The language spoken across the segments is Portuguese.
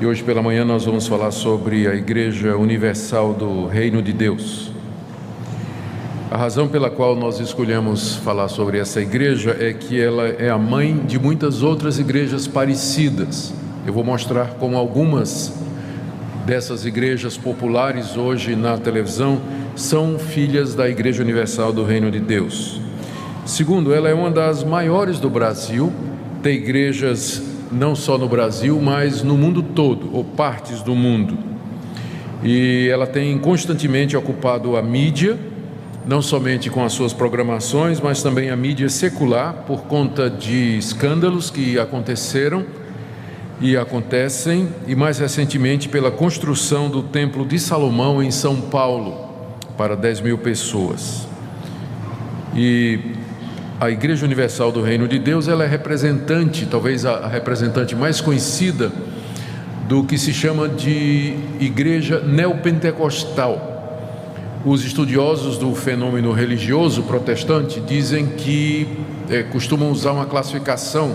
E hoje pela manhã nós vamos falar sobre a Igreja Universal do Reino de Deus. A razão pela qual nós escolhemos falar sobre essa igreja é que ela é a mãe de muitas outras igrejas parecidas. Eu vou mostrar como algumas dessas igrejas populares hoje na televisão são filhas da Igreja Universal do Reino de Deus. Segundo, ela é uma das maiores do Brasil, tem igrejas não só no Brasil, mas no mundo todo, ou partes do mundo. E ela tem constantemente ocupado a mídia, não somente com as suas programações, mas também a mídia secular, por conta de escândalos que aconteceram e acontecem, e mais recentemente pela construção do Templo de Salomão em São Paulo, para 10.000 pessoas. E a Igreja Universal do Reino de Deus, ela é representante, talvez a representante mais conhecida do que se chama de igreja neopentecostal. Os estudiosos do fenômeno religioso protestante dizem que costumam usar uma classificação,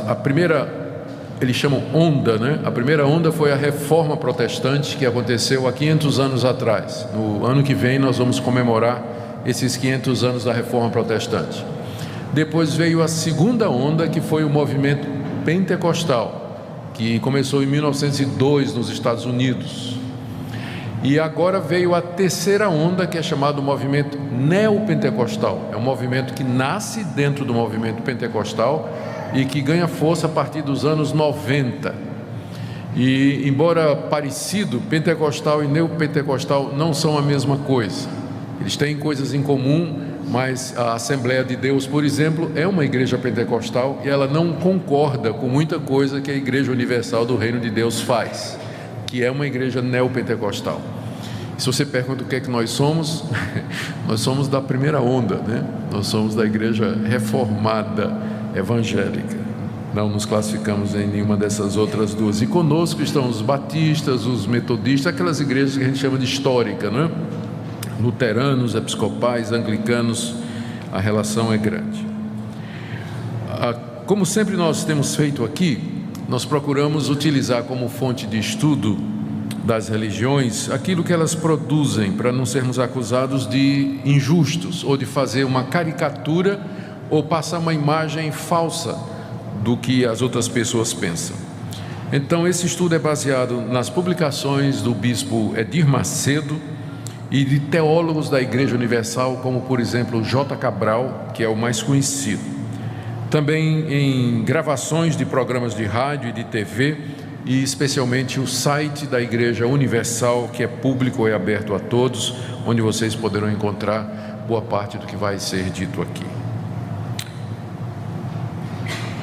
a primeira, eles chamam onda, né? A primeira onda foi a Reforma Protestante, que aconteceu há 500 anos atrás. No ano que vem nós vamos comemorar esses 500 anos da Reforma Protestante. Depois veio a segunda onda, que foi o movimento pentecostal, que começou em 1902 nos Estados Unidos. E agora veio a terceira onda, que é chamado movimento neopentecostal. É um movimento que nasce dentro do movimento pentecostal e que ganha força a partir dos anos 90. E, embora parecido, pentecostal e neopentecostal não são a mesma coisa. Eles têm coisas em comum, mas a Assembleia de Deus, por exemplo, é uma igreja pentecostal e ela não concorda com muita coisa que a Igreja Universal do Reino de Deus faz, que é uma igreja neopentecostal. Se você pergunta o que é que nós somos, nós somos da primeira onda, né? Nós somos da igreja reformada evangélica. Não nos classificamos em nenhuma dessas outras duas. E conosco estão os batistas, os metodistas, aquelas igrejas que a gente chama de histórica, né? Luteranos, episcopais, anglicanos, a relação é grande. Como sempre nós temos feito aqui, nós procuramos utilizar como fonte de estudo das religiões aquilo que elas produzem, para não sermos acusados de injustos ou de fazer uma caricatura ou passar uma imagem falsa do que as outras pessoas pensam. Então esse estudo é baseado nas publicações do bispo Edir Macedo e de teólogos da Igreja Universal, como por exemplo J. Cabral, que é o mais conhecido. Também em gravações de programas de rádio e de TV, e especialmente o site da Igreja Universal, que é público e aberto a todos, onde vocês poderão encontrar boa parte do que vai ser dito aqui.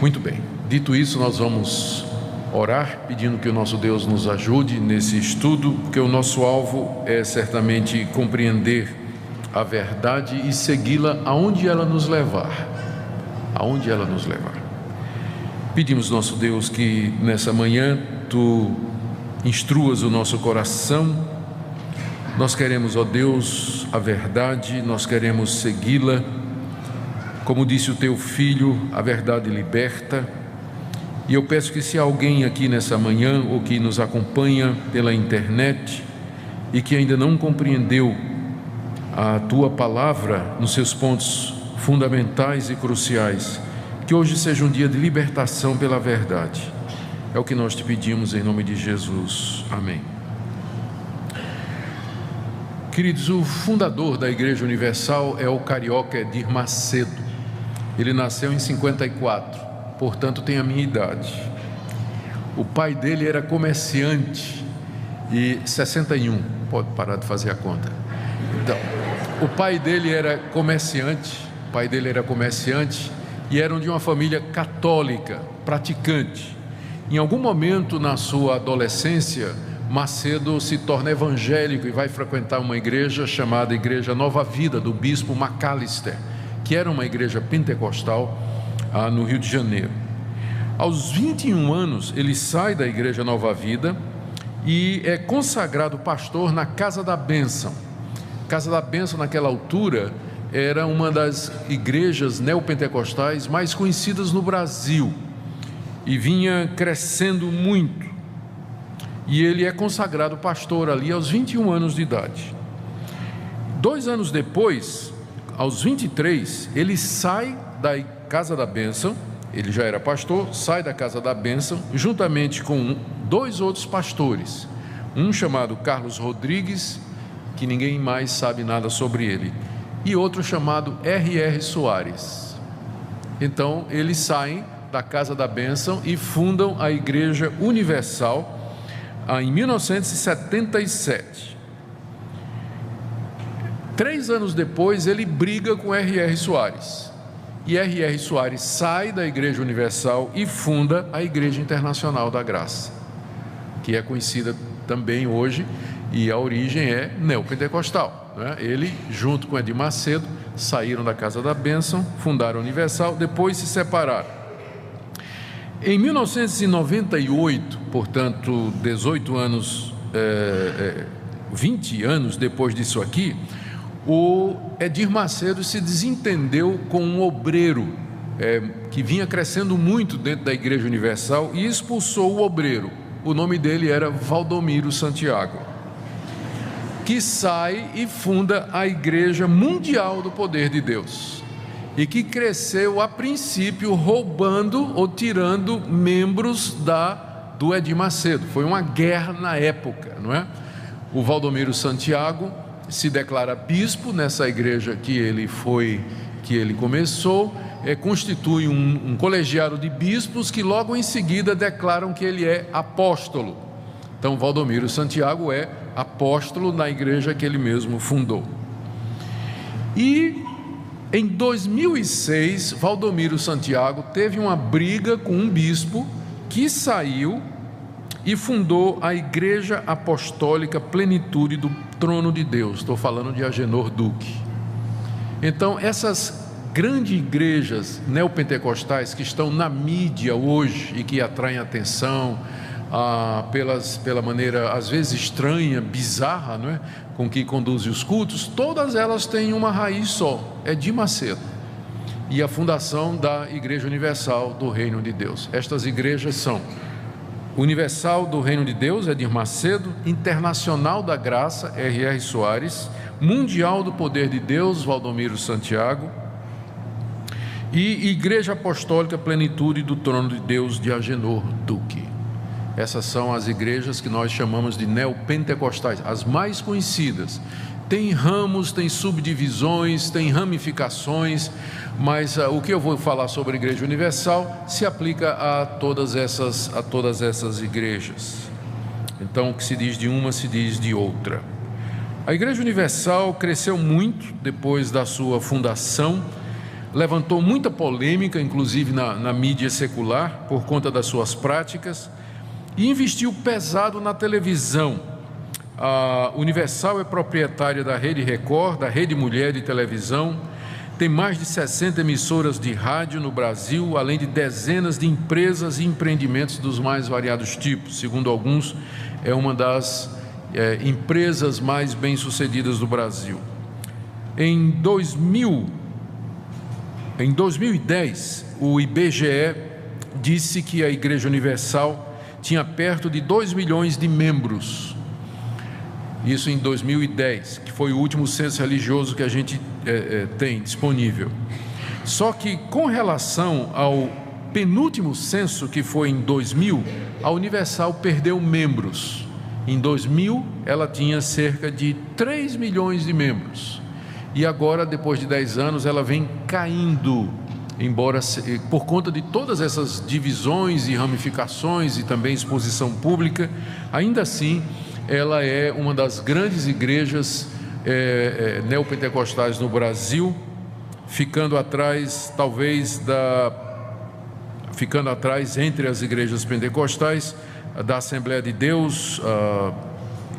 Muito bem, dito isso, nós vamos orar, pedindo que o nosso Deus nos ajude nesse estudo, porque o nosso alvo é certamente compreender a verdade e segui-la aonde ela nos levar. Aonde ela nos levar. Pedimos, nosso Deus, que nessa manhã Tu instruas o nosso coração. Nós queremos, ó Deus, a verdade, nós queremos segui-la. Como disse o Teu Filho, a verdade liberta. E eu peço que se alguém aqui nessa manhã, ou que nos acompanha pela internet, e que ainda não compreendeu a Tua Palavra nos seus pontos fundamentais e cruciais, que hoje seja um dia de libertação pela verdade. É o que nós te pedimos em nome de Jesus. Amém. Queridos, o fundador da Igreja Universal é o carioca Edir Macedo. Ele nasceu em 54, portanto tem a minha idade. O pai dele era comerciante e 61, pode parar de fazer a conta. Então, o pai dele era comerciante, e eram de uma família católica, praticante. Em algum momento na sua adolescência, Macedo se torna evangélico e vai frequentar uma igreja chamada Igreja Nova Vida, do bispo Macalister, que era uma igreja pentecostal no Rio de Janeiro. Aos 21 anos, ele sai da Igreja Nova Vida e é consagrado pastor na Casa da Bênção. Casa da Bênção, naquela altura, era uma das igrejas neopentecostais mais conhecidas no Brasil. e vinha crescendo muito. E ele é consagrado pastor ali aos 21 anos de idade. 2 anos depois, aos 23, ele sai da Casa da Bênção. Ele já era pastor, sai da Casa da Bênção, juntamente com 2 outros pastores. Um chamado Carlos Rodrigues, que ninguém mais sabe nada sobre ele, e outro chamado R.R. Soares. Então, eles saem da Casa da Bênção e fundam a Igreja Universal em 1977. 3 anos depois, ele briga com R.R. Soares. E R.R. Soares sai da Igreja Universal e funda a Igreja Internacional da Graça, que é conhecida também hoje, e a origem é neopentecostal, né? Ele, junto com Edir Macedo, saíram da Casa da Bênção, fundaram a Universal, depois se separaram. Em 1998, portanto, 20 anos depois disso aqui, o Edir Macedo se desentendeu com um obreiro que vinha crescendo muito dentro da Igreja Universal e expulsou o obreiro. O nome dele era Valdomiro Santiago, que sai e funda a Igreja Mundial do Poder de Deus, e que cresceu a princípio roubando ou tirando membros do Edir Macedo. Foi uma guerra na época, não é? O Valdomiro Santiago se declara bispo nessa igreja que ele começou, constitui um colegiado de bispos que logo em seguida declaram que ele é apóstolo. Então, Valdomiro Santiago é apóstolo na igreja que ele mesmo fundou. E em 2006, Valdomiro Santiago teve uma briga com um bispo que saiu e fundou a Igreja Apostólica Plenitude do Trono de Deus. Estou falando de Agenor Duque. Então, essas grandes igrejas neopentecostais que estão na mídia hoje e que atraem atenção pela maneira às vezes estranha, bizarra, não é? Com que conduzem os cultos, todas elas têm uma raiz só, é Edir Macedo e a fundação da Igreja Universal do Reino de Deus. Estas igrejas são Universal do Reino de Deus, Edir Macedo; Internacional da Graça, R.R. Soares; Mundial do Poder de Deus, Valdomiro Santiago; e Igreja Apostólica Plenitude do Trono de Deus, de Agenor Duque. Essas são as igrejas que nós chamamos de neopentecostais, as mais conhecidas. Tem ramos, tem subdivisões, tem ramificações, mas o que eu vou falar sobre a Igreja Universal se aplica a todas essas igrejas. Então, o que se diz de uma, se diz de outra. A Igreja Universal cresceu muito depois da sua fundação, levantou muita polêmica, inclusive na mídia secular, por conta das suas práticas, e investiu pesado na televisão. A Universal é proprietária da Rede Record, da Rede Mulher de Televisão, tem mais de 60 emissoras de rádio no Brasil, além de dezenas de empresas e empreendimentos dos mais variados tipos. Segundo alguns, é uma das empresas mais bem-sucedidas do Brasil. Em 2010, o IBGE disse que a Igreja Universal tinha perto de 2 milhões de membros. Isso em 2010, que foi o último censo religioso que a gente tem disponível. Só que com relação ao penúltimo censo, que foi em 2000, a Universal perdeu membros. Em 2000, ela tinha cerca de 3 milhões de membros. E agora, depois de 10 anos, ela vem caindo, embora por conta de todas essas divisões e ramificações e também exposição pública, ainda assim, ela é uma das grandes igrejas neopentecostais no Brasil, ficando atrás entre as igrejas pentecostais, da Assembleia de Deus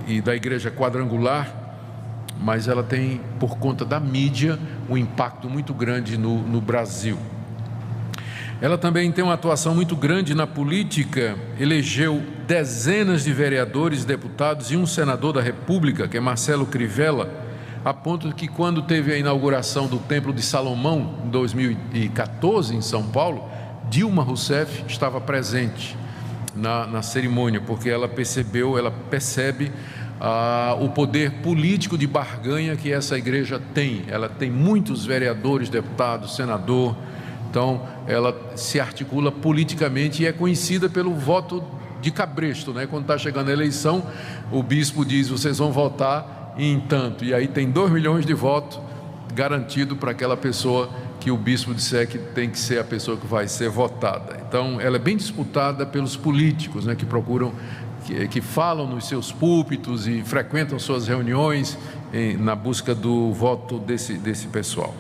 e da Igreja Quadrangular, mas ela tem, por conta da mídia, um impacto muito grande no Brasil. Ela também tem uma atuação muito grande na política, elegeu dezenas de vereadores, deputados e um senador da República, que é Marcelo Crivella, a ponto que quando teve a inauguração do Templo de Salomão, em 2014, em São Paulo, Dilma Rousseff estava presente na cerimônia, porque ela percebe o poder político de barganha que essa igreja tem. Ela tem muitos vereadores, deputados, senador, então ela se articula politicamente e é conhecida pelo voto de cabresto, né? Quando está chegando a eleição, o bispo diz: vocês vão votar em tanto, e aí tem 2 milhões de votos garantido para aquela pessoa que o bispo disser que tem que ser a pessoa que vai ser votada. Então ela é bem disputada pelos políticos, né, que procuram, que falam nos seus púlpitos e frequentam suas reuniões na busca do voto desse pessoal.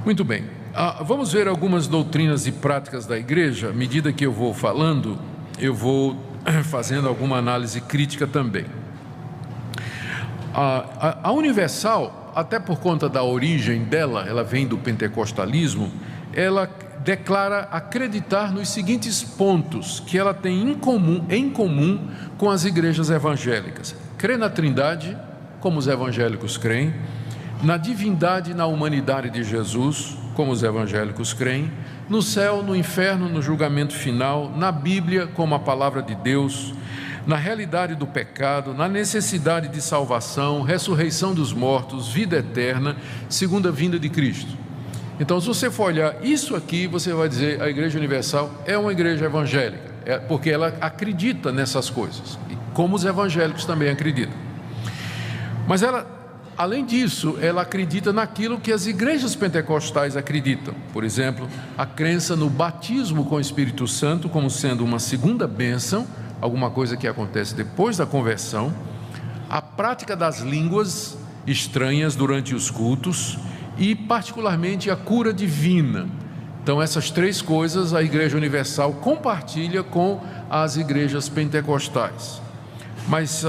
Muito bem, vamos ver algumas doutrinas e práticas da igreja. À medida que eu vou falando, eu vou fazendo alguma análise crítica também. A Universal, até por conta da origem dela, ela vem do pentecostalismo, ela declara acreditar nos seguintes pontos que ela tem em comum com as igrejas evangélicas: crê na Trindade, como os evangélicos creem; na divindade e na humanidade de Jesus, como os evangélicos creem; no céu, no inferno, no julgamento final; na Bíblia como a palavra de Deus; na realidade do pecado; na necessidade de salvação, ressurreição dos mortos, vida eterna, segunda vinda de Cristo. Então, se você for olhar isso aqui, você vai dizer: a Igreja Universal é uma igreja evangélica, porque ela acredita nessas coisas, como os evangélicos também acreditam. Mas ela, além disso, ela acredita naquilo que as igrejas pentecostais acreditam. Por exemplo, a crença no batismo com o Espírito Santo como sendo uma segunda bênção, alguma coisa que acontece depois da conversão; a prática das línguas estranhas durante os cultos e, particularmente, a cura divina. Então, essas 3 coisas a Igreja Universal compartilha com as igrejas pentecostais. Mas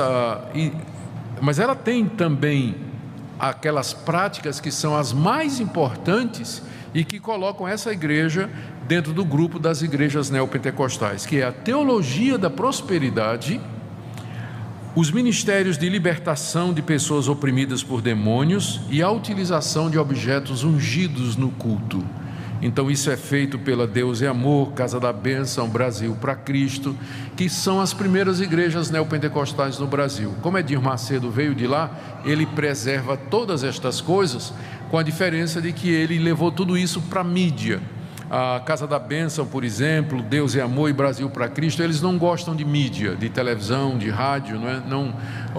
ela tem também aquelas práticas que são as mais importantes e que colocam essa igreja dentro do grupo das igrejas neopentecostais, que é a teologia da prosperidade, os ministérios de libertação de pessoas oprimidas por demônios e a utilização de objetos ungidos no culto. Então isso é feito pela Deus é Amor, Casa da Bênção, Brasil para Cristo, que são as primeiras igrejas neopentecostais no Brasil. Como Edir Macedo veio de lá, ele preserva todas estas coisas, com a diferença de que ele levou tudo isso para a mídia. A Casa da Bênção, por exemplo, Deus é Amor e Brasil para Cristo, eles não gostam de mídia, de televisão, de rádio,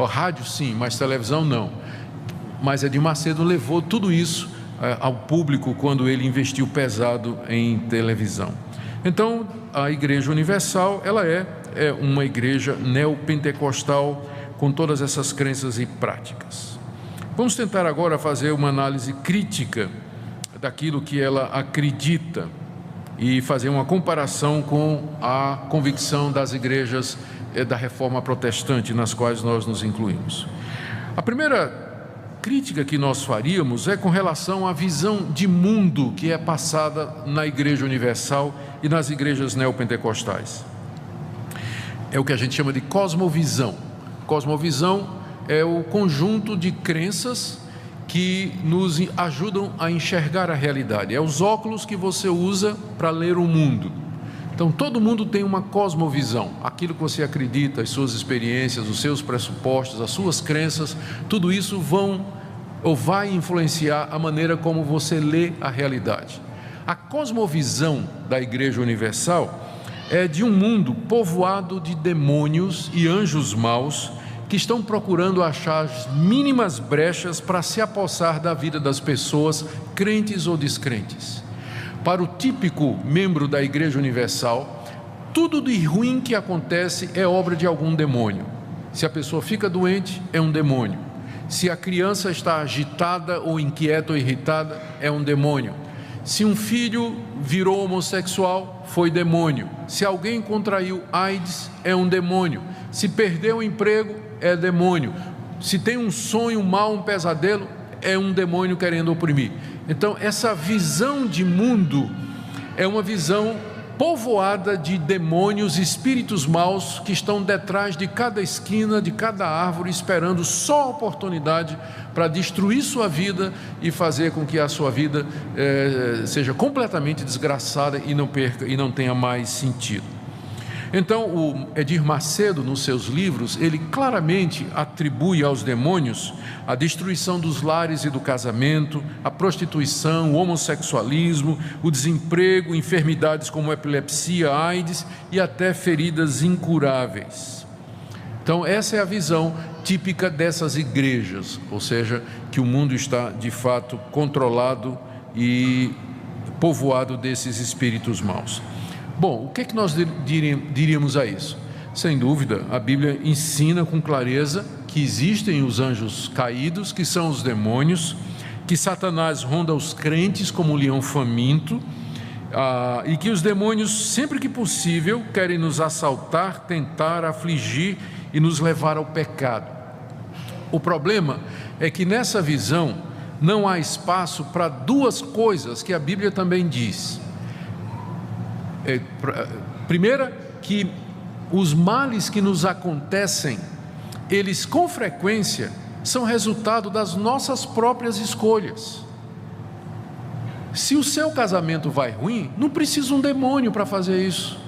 rádio sim, mas televisão não. Mas Edir Macedo levou tudo isso ao público quando ele investiu pesado em televisão. Então, a Igreja Universal, ela é uma igreja neopentecostal com todas essas crenças e práticas. Vamos tentar agora fazer uma análise crítica daquilo que ela acredita e fazer uma comparação com a convicção das igrejas da Reforma Protestante, nas quais nós nos incluímos. A primeira crítica que nós faríamos é com relação à visão de mundo que é passada na Igreja Universal e nas igrejas neopentecostais. É o que a gente chama de cosmovisão. Cosmovisão é o conjunto de crenças que nos ajudam a enxergar a realidade. É os óculos que você usa para ler o mundo. Então, todo mundo tem uma cosmovisão. Aquilo que você acredita, as suas experiências, os seus pressupostos, as suas crenças, tudo isso vai influenciar a maneira como você lê a realidade. A cosmovisão da Igreja Universal é de um mundo povoado de demônios e anjos maus que estão procurando achar as mínimas brechas para se apossar da vida das pessoas, crentes ou descrentes. Para o típico membro da Igreja Universal, tudo de ruim que acontece é obra de algum demônio. Se a pessoa fica doente, é um demônio. Se a criança está agitada ou inquieta ou irritada, é um demônio. Se um filho virou homossexual, foi demônio. Se alguém contraiu AIDS, é um demônio. Se perdeu o emprego, é demônio. Se tem um sonho mau, um pesadelo, é um demônio querendo oprimir. Então, essa visão de mundo é uma visão povoada de demônios, espíritos maus que estão detrás de cada esquina, de cada árvore, esperando só a oportunidade para destruir sua vida e fazer com que a sua vida seja completamente desgraçada e não tenha mais sentido. Então, o Edir Macedo, nos seus livros, ele claramente atribui aos demônios a destruição dos lares e do casamento, a prostituição, o homossexualismo, o desemprego, enfermidades como epilepsia, AIDS e até feridas incuráveis. Então, essa é a visão típica dessas igrejas, ou seja, que o mundo está de fato controlado e povoado desses espíritos maus. Bom, o que é que nós diríamos a isso? Sem dúvida, a Bíblia ensina com clareza que existem os anjos caídos, que são os demônios, que Satanás ronda os crentes como um leão faminto, e que os demônios, sempre que possível, querem nos assaltar, tentar, afligir e nos levar ao pecado. O problema é que nessa visão não há espaço para duas coisas que a Bíblia também diz. Primeira, que os males que nos acontecem, eles com frequência são resultado das nossas próprias escolhas. Se o seu casamento vai ruim, não precisa um demônio para fazer isso.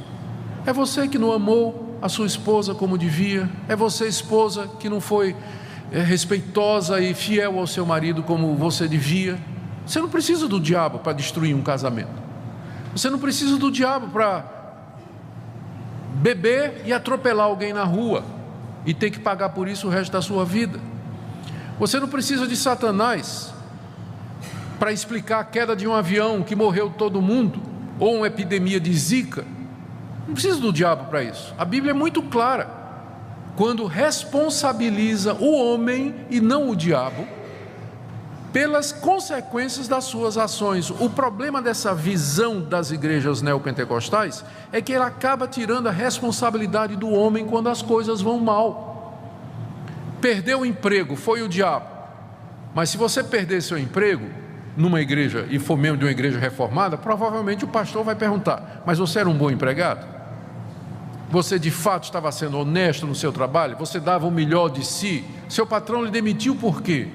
É você que não amou a sua esposa como devia, é você, esposa, que não foi respeitosa e fiel ao seu marido como você devia. Você não precisa do diabo para destruir um casamento. Você não precisa do diabo para beber e atropelar alguém na rua e ter que pagar por isso o resto da sua vida. Você não precisa de Satanás para explicar a queda de um avião que morreu todo mundo, ou uma epidemia de Zika. Não precisa do diabo para isso. A Bíblia é muito clara quando responsabiliza o homem e não o diabo pelas consequências das suas ações. O problema dessa visão das igrejas neopentecostais é que ela acaba tirando a responsabilidade do homem quando as coisas vão mal. Perdeu o emprego, foi o diabo. Mas se você perder seu emprego numa igreja e for membro de uma igreja reformada, provavelmente o pastor vai perguntar: mas você era um bom empregado? Você de fato estava sendo honesto no seu trabalho? Você dava o melhor de si? Seu patrão lhe demitiu por quê?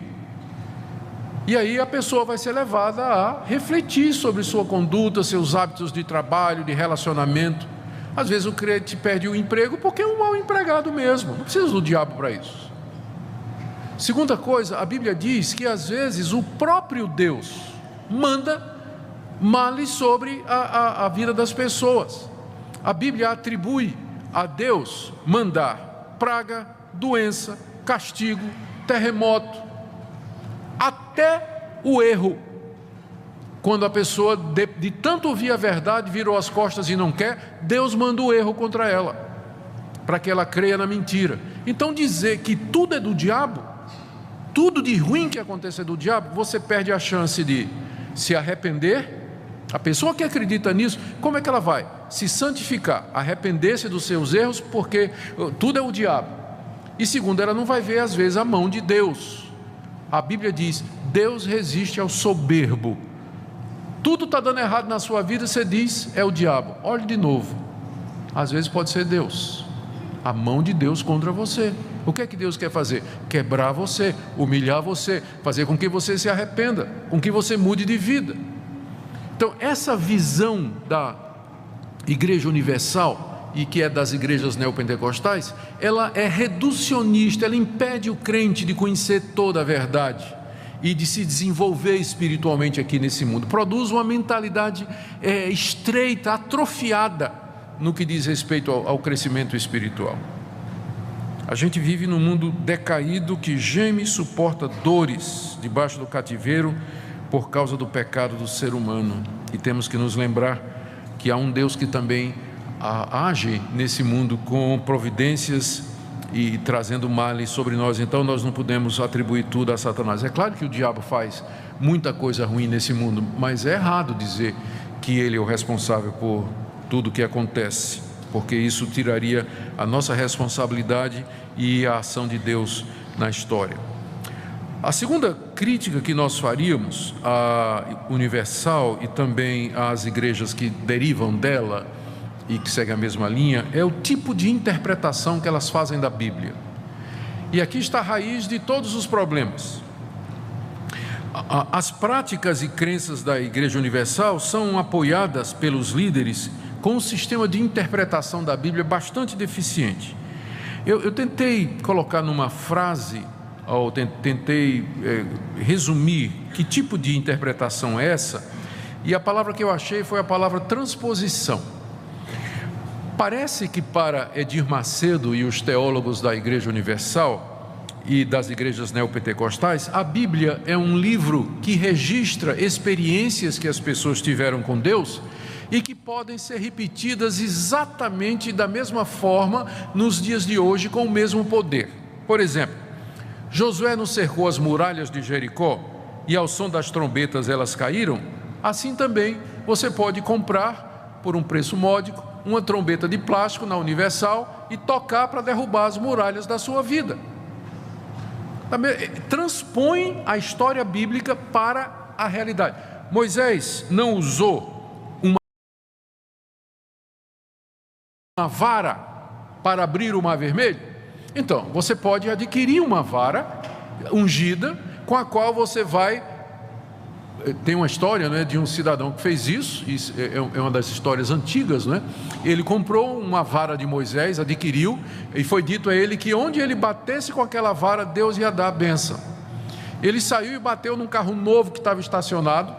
E aí a pessoa vai ser levada a refletir sobre sua conduta, seus hábitos de trabalho, de relacionamento. Às vezes o crente perde o emprego porque é um mau empregado mesmo. Não precisa do diabo para isso. Segunda coisa, a Bíblia diz que às vezes o próprio Deus manda males sobre a vida das pessoas. A Bíblia atribui a Deus mandar praga, doença, castigo, terremoto, até o erro. Quando a pessoa de tanto ouvir a verdade virou as costas e não quer, Deus manda o erro contra ela, para que ela creia na mentira. Então dizer que tudo é do diabo, tudo de ruim que acontecer do diabo, você perde a chance de se arrepender. A pessoa que acredita nisso, como é que ela vai se santificar? Arrepender-se dos seus erros, porque tudo é o diabo. E segundo, ela não vai ver às vezes a mão de Deus. A Bíblia diz: Deus resiste ao soberbo. Tudo está dando errado na sua vida, você diz: é o diabo. Olhe de novo, às vezes pode ser Deus, a mão de Deus contra você. O que é que Deus quer fazer? Quebrar você, humilhar você, fazer com que você se arrependa, com que você mude de vida. Então essa visão da Igreja Universal, e que é das igrejas neopentecostais, ela é reducionista, ela impede o crente de conhecer toda a verdade e de se desenvolver espiritualmente aqui nesse mundo. Produz uma mentalidade estreita, atrofiada no que diz respeito ao crescimento espiritual. A gente vive num mundo decaído que geme e suporta dores debaixo do cativeiro por causa do pecado do ser humano, e temos que nos lembrar que há um Deus que também age nesse mundo com providências e trazendo males sobre nós. Então nós não podemos atribuir tudo a Satanás. É claro que o diabo faz muita coisa ruim nesse mundo, mas é errado dizer que ele é o responsável por tudo que acontece, porque isso tiraria a nossa responsabilidade e a ação de Deus na história. A segunda crítica que nós faríamos à Universal e também às igrejas que derivam dela e que segue a mesma linha, é o tipo de interpretação que elas fazem da Bíblia. E aqui está a raiz de todos os problemas. As práticas e crenças da Igreja Universal são apoiadas pelos líderes com um sistema de interpretação da Bíblia bastante deficiente. Eu tentei colocar numa frase, ou tentei resumir que tipo de interpretação é essa, e a palavra que eu achei foi a palavra transposição. Parece que para Edir Macedo e os teólogos da Igreja Universal e das igrejas neopentecostais, a Bíblia é um livro que registra experiências que as pessoas tiveram com Deus e que podem ser repetidas exatamente da mesma forma nos dias de hoje com o mesmo poder. Por exemplo, Josué não cercou as muralhas de Jericó e ao som das trombetas elas caíram? Assim também você pode comprar por um preço módico uma trombeta de plástico na Universal e tocar para derrubar as muralhas da sua vida. Transpõe a história bíblica para a realidade. Moisés não usou uma vara para abrir o Mar Vermelho? Então, você pode adquirir uma vara ungida com a qual você vai... Tem uma história, né, de um cidadão que fez isso é uma das histórias antigas, né? Ele comprou uma vara de Moisés, adquiriu, e foi dito a ele que onde ele batesse com aquela vara, Deus ia dar a bênção. Ele saiu e bateu num carro novo que estava estacionado,